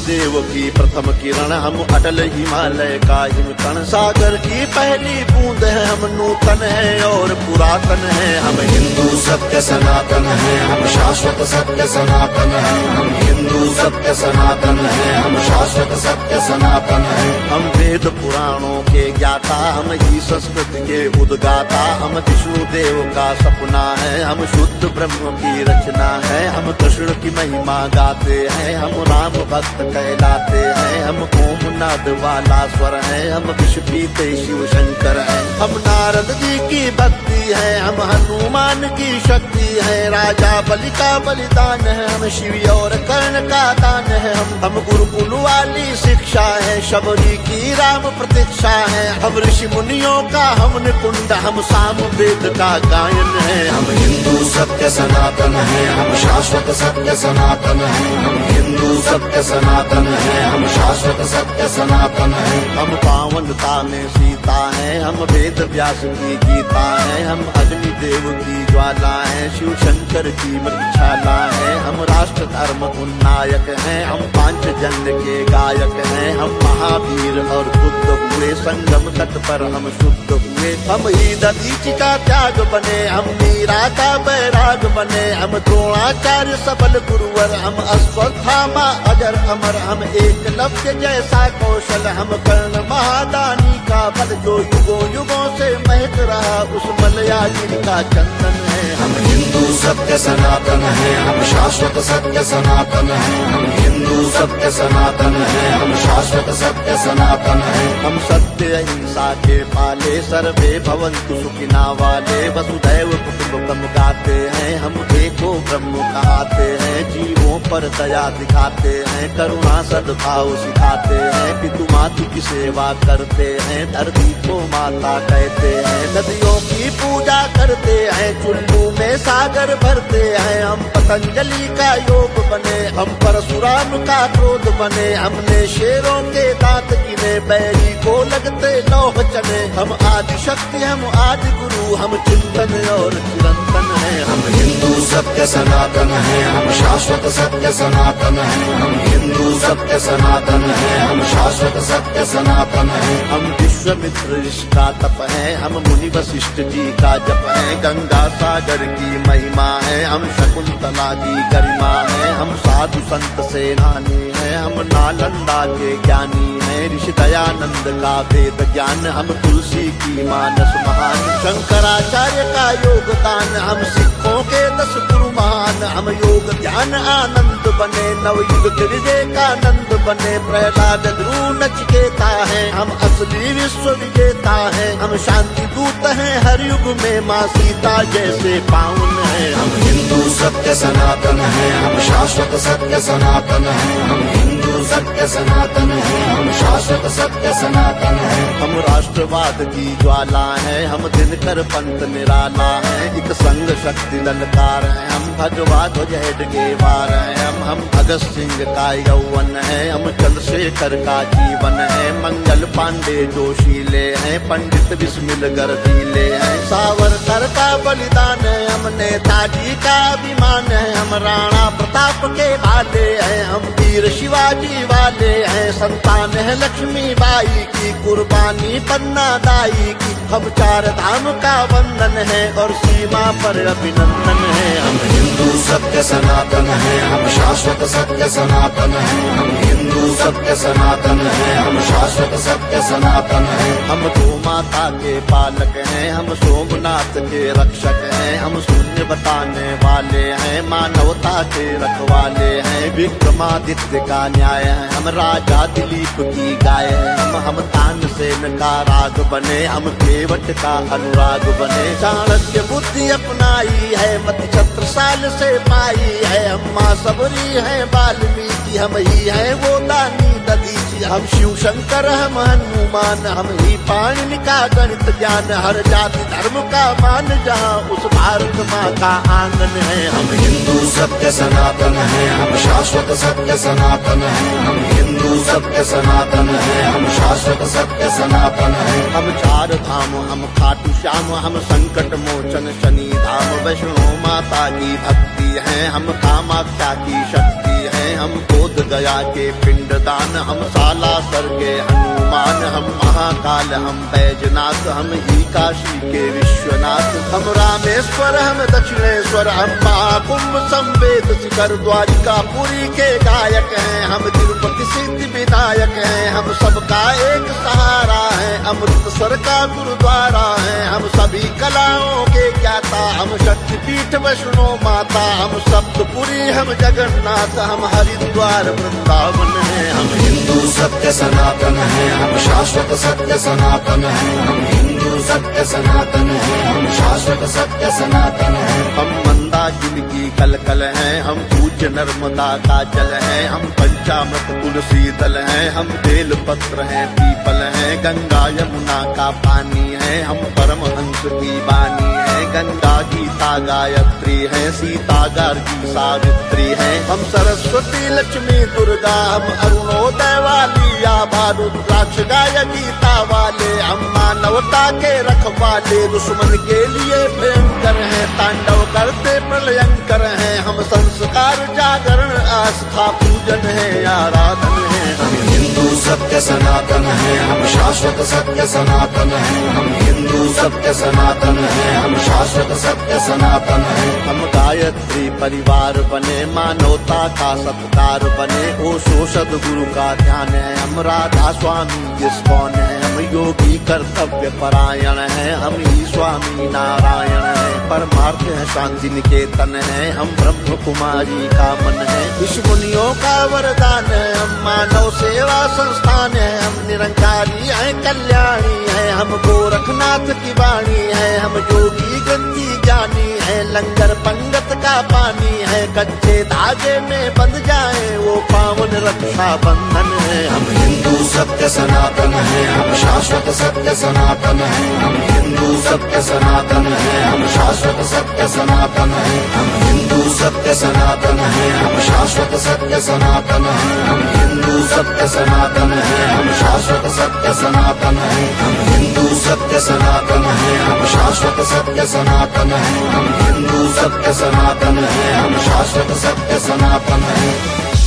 देव की प्रथम किरण, हम अटल हिमालय का हिमकण। सागर की पहली बूंद है, हम नूतन है और पुरातन है। हम हिंदू सत्य सनातन है, हम शाश्वत सत्य सनातन है। हम हिंदू सत्य सनातन है, हम शाश्वत सत्य सनातन है। हम वेद पुराणों के ज्ञाता, हम ही संस्कृत के उद्गाता। हम विष्णु देव का सपना है, हम शुद्ध ब्रह्म की रचना है। हम कृष्ण की महिमा गाते हैं, हम राम भक्त कहलाते हैं। हम ओम नाद वाला स्वर है, हम विष पीते शिव शंकर है। हम नारद जी की भक्ति है, हम हनुमान की शक्ति है। राजा बलि का बलिदान है, हम शिव और कर्ण का दान है। हम गुरुकुल वाली शिक्षा है, शबरी की राम प्रतीक्षा है। हम ऋषि मुनियों का हम निकुंड, हम साम वेद का गायन है। हम हिंदू सत्य सनातन है, हम शाश्वत सत्य सनातन है। हम हिंदू सत्य सनातन है, हम शाश्वत सत्य सनातन है। हम पावनता में सीता है, हम वेद व्यास की गीता है। हम अग्नि देव की ज्वाला है, शिव शंकर की मृक्षाला है। हम राष्ट्र धर्म उन्नायक हैं, हम पांचजन्य के गायक हैं। हम महावीर और बुद्ध हुए, संगम तट पर हम शुद्ध हुए। हम ही दधीचि का त्याग बने, हम मीरा का बैराग बने। हम द्रोणाचार्य सबल गुरुवर, हम अश्वत्थामा अजर अमर। हम एकलव्य जैसा कौशल, हम कर्ण महादानी का बल। जो युगों युगों से महक रहा, उस मलयाजी का चंदन है। हम हिंदू सत्य सनातन है, हम शाश्वत सत्य सनातन है। हम हिंदू सत्य सनातन है, हम शाश्वत सत्य सनातन है। हम सत्य अहिंसा के पाले, सर्वे भवन्तु सुखिना वाले। वसुधैव कुटुम्बकम् गाते हैं, हम एको ब्रह्म कहाते हैं। जीवों पर दया दिखाते हैं, करुणा सद्भाव सिखाते हैं। पितु मातु की सेवा करते हैं, धरती को माता कहते हैं। नदियों की पूजा करते हैं, चुल्लू में सागर भरते हैं। हम पतंजलि का योग बने, हम परशुराम का क्रोध बने। हमने शेरों के दांत गिने, बैरी को लगते लौह चने। हम आदि शक्ति, हम आदि गुरु, हम चिंतन और चिरंतन है। हम हिंदू सत्य सनातन है, हम शाश्वत सत्य सनातन है। हम हिंदू सत्य सनातन है, हम शाश्वत सत्य सनातन है। हम विश्वामित्र ऋषि का तप है, हम मुनि वशिष्ठ जी का जप है। गंगा सागर की महिमा है, हम शकुंतला की गरिमा है। हम साधु संत सेनानी है, हम नालंदा के ज्ञानी है। ऋषि दयानंद का वेद ज्ञान, हम तुलसी की मानस महान। शंकराचार्य का योगदान, हम सिखों के 10 गुरु महान। हम योग ध्यान आनंद बने, नवयुग के विवेकानंद बने। प्रहलाद ध्रुव नचिकेता है, हम असली विश्व विजेता है। हम शांति दूत हैं हर युग में, माँ सीता जैसे पावन है। हम हिंदू सत्य सनातन है, हम शाश्वत सत्य सनातन है। हम हिंदू सत्य सनातन है, हम शाश्वत सत्य सनातन है। हम राष्ट्रवाद की ज्वाला है, हम दिनकर पंथ निराला है। एक संग शक्ति ललकार है, हम भगवा ध्वज हेडगे वार है। हम भगत सिंह का यौवन है, हम चंद्रशेखर का जीवन है। मंगल पांडे जोशीले हैं, पंडित बिस्मिल गर्दीले हैं। सावरकर का बलिदान है, हम नेताजी का अभिमान है। हम राणा प्रताप के भाले हैं, हम वीर शिवाजी वाले हैं। संतान है लक्ष्मी बाई की, कुर्बानी पन्ना दाई की। हम 4 धाम का वंदन है, और सीमा पर अभिनंदन है। हम हिंदू सत्य सनातन है, हम शाश्वत सत्य सनातन है। हम हिंदू सत्य सनातन है, हम शाश्वत सत्य सनातन है। हम गौ माता के पालक हैं, हम सोमनाथ के रक्षक हैं। हम शून्य बताने वाले हैं, मानवता के रखवाले हैं। विक्रमादित्य का न्याय है, हम राजा दिलीप की गाय है। हम तानसेन का राग बने, हम केवट का अनुराग बने। चाणक्य बुद्धि अपनाई है, मति छत्रसाल से पाई है। हम माँ सबरी है वाल्मीकि, हम ही है वो दानी दधीचि। हम शिव शंकर, हम हनुमान, हम ही पाणिनि का गणित ज्ञान। हर जाति धर्म का मान, जहाँ उस भारत माँ का आंगन है। हम हिंदू सत्य सनातन है, हम शाश्वत सत्य सनातन है। हम हिंदू सत्य सनातन है, हम शाश्वत सत्य सनातन है। हम 4 धाम, हम खाटू श्याम, हम संकट मोचन शनि धाम। वैष्णो माता की भक्ति है, हम कामाख्या की शक्ति है। हम बोध गया के पिंडदान, हम सालासर के हनुमान, हम महाकाल, हम बैजनाथ, हम ही काशी के विश्वनाथ, हम रामेश्वर, हम दक्षिणेश्वर, हम महाकुंभ संवेद शिखर द्वारिका पुरी के गायक हैं, हम तिरुपति सिद्धि विनायक हैं, हम सबका एक सहारा है, अमृतसर का गुरुद्वारा है, हम सभी कलाओं के ज्ञाता, हम शक्तिपीठ वैष्णो माता, हम सप्तपुरी, हम जगन्नाथ, हम हरिद्वार वृंदावन हैं, हम हिंदू सत्य सनातन है, हम शाश्वत सत्य सनातन है, हम हिंदू सत्य सनातन है, हम शाश्वत सत्य सनातन है। हम मंदाकिनी की कलकल हैं, हम पूज्य नर्मदा का जल हैं, हम पंचामृत तुलसी दल हैं, हम बेल पत्र हैं, पीपल हैं, गंगा यमुना का पानी है, हम परमहंस की वाणी है, गंगा गीता गायत्री है, सीता गार्गी सावित्री है, हम सरस्वती लक्ष्मी दुर्गा, हम अरुणोदय वाली आभा रुद्राक्ष गाय गीता वाले, हम मानवता के रखवाले, दुश्मन के लिए भयंकर हैं, तांडव करते प्रलयंकर हैं, हम संस्कार जागरण आस्था पूजन है, आराधन है। हम हिंदू सत्य सनातन है, हम शाश्वत सत्य सनातन है, हम हिंदू सत्य सनातन है, हम शाश्वत सत्य सनातन है। हम गायत्री परिवार बने, मानवता का सत्कार बने, ओशो सद्गुरु का ध्यान है, हम राधा स्वामी इस्कॉन है, हम योगी कर्तव्य परायण है, हम ही स्वामी नारायण है, परमार्थ है शांति निकेतन है, हम ब्रह्म कुमारी का मन है, विश्व मुनियों का वरदान है, हम मानव सेवा संस्थान है, हम निरंकारी है, कल्याणी है, हम गोरखनाथ की वाणी है, हम योगी गंदी ज्ञानी है, लंगर पंगत का पानी है, कच्चे धागे में बंध जाए वो पावन रक्षा बंधन है। हम हिंदू सत्य सनातन है, हम शाश्वत सत्य सनातन है, हम हिंदू सत्य सनातन है, हम शाश्वत सत्य सनातन है, हम हिंदू सत्य सनातन है, हम शाश्वत सत्य सनातन है, हम हिंदू सत्य सनातन है, हम शाश्वत सत्य सनातन है, हम हिंदू सत्य सनातन है, हम शाश्वत सत्य सनातन है, हम हिंदू सत्य सनातन है, हम शाश्वत सत्य सनातन है।